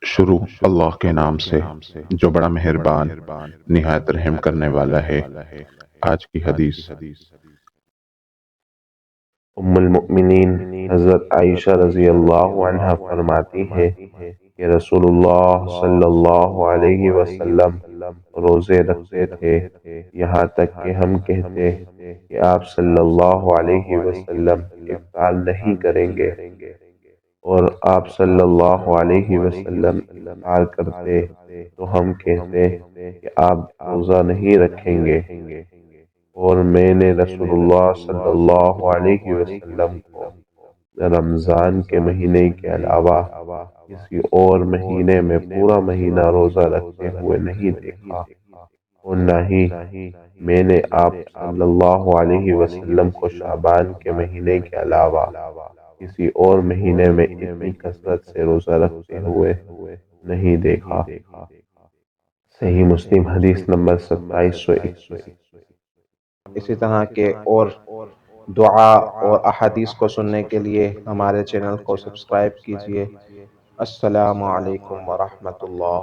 شروع اللہ کے نام سے جو بڑا مہربان نہایت رحم کرنے والا ہے۔ آج کی حدیث۔ ام المؤمنین حضرت عائشہ رضی اللہ عنہا فرماتی ہے کہ رسول اللہ صلی اللہ علیہ وسلم روزے رکھتے تھے، یہاں تک کہ ہم کہتے کہ آپ صلی اللہ علیہ وسلم افطار نہیں کریں گے، اور آپ صلی اللہ علیہ وسلم افطار کرتے تو ہم کہتے کہ آپ روزہ نہیں رکھیں گے۔ اور میں نے رسول اللہ صلی اللہ علیہ وسلم کو رمضان کے مہینے کے علاوہ کسی اور مہینے میں پورا مہینہ روزہ رکھتے ہوئے نہیں دیکھا، اور نہ ہی میں نے آپ صلی اللہ علیہ وسلم کو شعبان کے مہینے کے علاوہ کسی اور مہینے میں اتنی کثرت سے روزہ رکھتے ہوئے نہیں دیکھا۔ صحیح مسلم حدیث نمبر 2721۔ اسی طرح کے اور دعا اور احادیث کو سننے کے لیے ہمارے چینل کو سبسکرائب کیجیے۔ السلام علیکم ورحمۃ اللہ۔